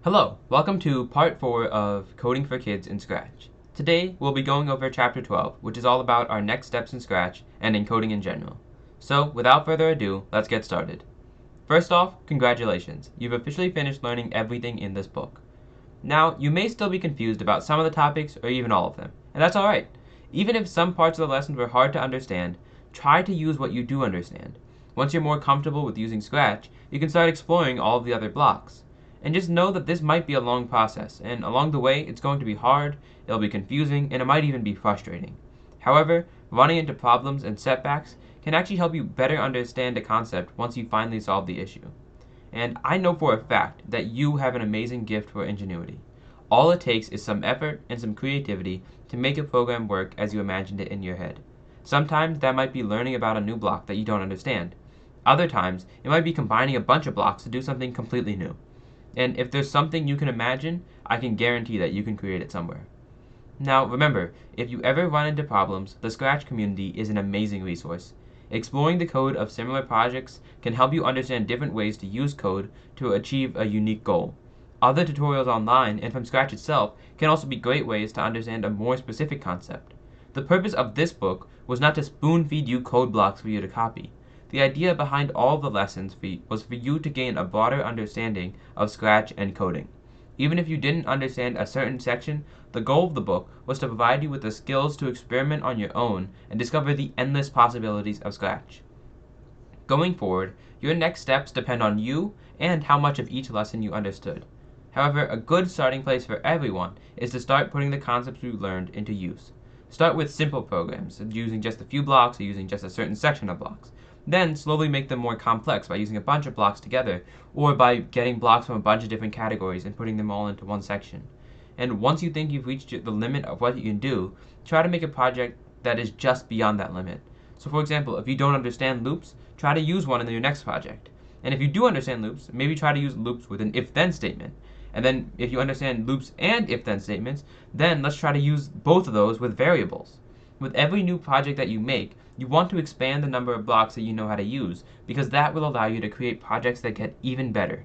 Hello, welcome to part 4 of Coding for Kids in Scratch. Today we'll be going over chapter 12, which is all about our next steps in Scratch and in coding in general. So without further ado, let's get started. First off, congratulations, you've officially finished learning everything in this book. Now, you may still be confused about some of the topics or even all of them, and that's alright. Even if some parts of the lessons were hard to understand, try to use what you do understand. Once you're more comfortable with using Scratch, you can start exploring all of the other blocks. And just know that this might be a long process, and along the way it's going to be hard, it'll be confusing, and it might even be frustrating. However, running into problems and setbacks can actually help you better understand a concept once you finally solve the issue. And I know for a fact that you have an amazing gift for ingenuity. All it takes is some effort and some creativity to make a program work as you imagined it in your head. Sometimes that might be learning about a new block that you don't understand. Other times, it might be combining a bunch of blocks to do something completely new. And if there's something you can imagine, I can guarantee that you can create it somewhere. Now remember, if you ever run into problems, the Scratch community is an amazing resource. Exploring the code of similar projects can help you understand different ways to use code to achieve a unique goal. Other tutorials online and from Scratch itself can also be great ways to understand a more specific concept. The purpose of this book was not to spoon feed you code blocks for you to copy. The idea behind all of the lessons was for you to gain a broader understanding of Scratch and coding. Even if you didn't understand a certain section, the goal of the book was to provide you with the skills to experiment on your own and discover the endless possibilities of Scratch. Going forward, your next steps depend on you and how much of each lesson you understood. However, a good starting place for everyone is to start putting the concepts you learned into use. Start with simple programs, using just a few blocks or using just a certain section of blocks. Then slowly make them more complex by using a bunch of blocks together, or by getting blocks from a bunch of different categories and putting them all into one section. And once you think you've reached the limit of what you can do, try to make a project that is just beyond that limit. So for example, if you don't understand loops, try to use one in your next project. And if you do understand loops, maybe try to use loops with an if-then statement. And then if you understand loops and if-then statements, then let's try to use both of those with variables. With every new project that you make, you want to expand the number of blocks that you know how to use, because that will allow you to create projects that get even better.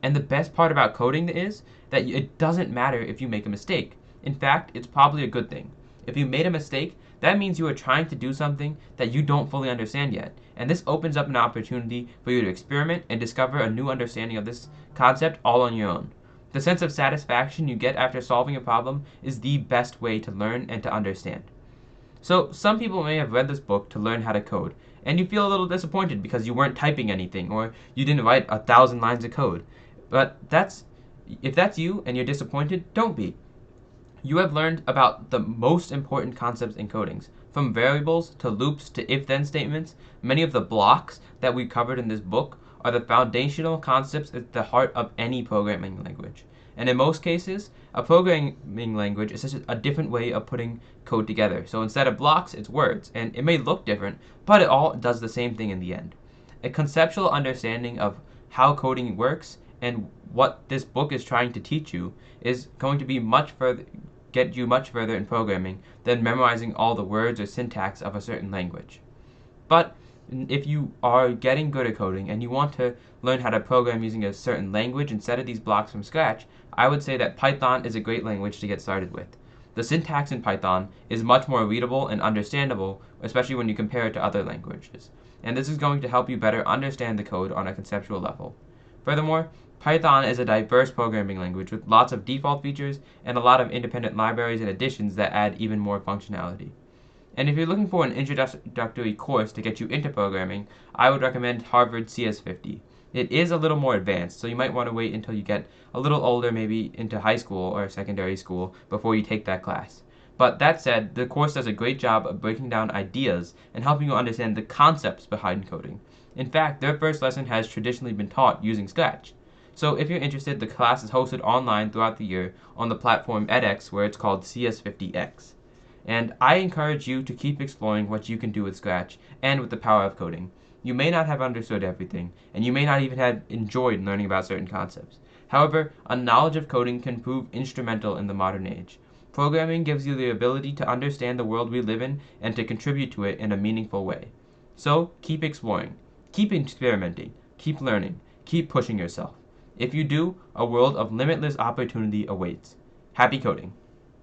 And the best part about coding is that it doesn't matter if you make a mistake. In fact, it's probably a good thing. If you made a mistake, that means you are trying to do something that you don't fully understand yet. And this opens up an opportunity for you to experiment and discover a new understanding of this concept all on your own. The sense of satisfaction you get after solving a problem is the best way to learn and to understand. So some people may have read this book to learn how to code, and you feel a little disappointed because you weren't typing anything or you didn't write 1,000 lines of code. But if that's you and you're disappointed, don't be. You have learned about the most important concepts in codings, from variables to loops to if-then statements. Many of the blocks that we covered in this book are the foundational concepts at the heart of any programming language. And in most cases, a programming language is just a different way of putting code together. So instead of blocks, it's words. And it may look different, but it all does the same thing in the end. A conceptual understanding of how coding works and what this book is trying to teach you is going to be get you much further in programming than memorizing all the words or syntax of a certain language. But if you are getting good at coding and you want to learn how to program using a certain language instead of these blocks from scratch, I would say that Python is a great language to get started with. The syntax in Python is much more readable and understandable, especially when you compare it to other languages. And this is going to help you better understand the code on a conceptual level. Furthermore, Python is a diverse programming language with lots of default features and a lot of independent libraries and additions that add even more functionality. And if you're looking for an introductory course to get you into programming, I would recommend Harvard CS50. It is a little more advanced, so you might want to wait until you get a little older, maybe into high school or secondary school, before you take that class. But that said, the course does a great job of breaking down ideas and helping you understand the concepts behind coding. In fact, their first lesson has traditionally been taught using Scratch. So if you're interested, the class is hosted online throughout the year on the platform edX, where it's called CS50X. And I encourage you to keep exploring what you can do with Scratch and with the power of coding. You may not have understood everything, and you may not even have enjoyed learning about certain concepts. However, a knowledge of coding can prove instrumental in the modern age. Programming gives you the ability to understand the world we live in and to contribute to it in a meaningful way. So keep exploring, keep experimenting, keep learning, keep pushing yourself. If you do, a world of limitless opportunity awaits. Happy coding!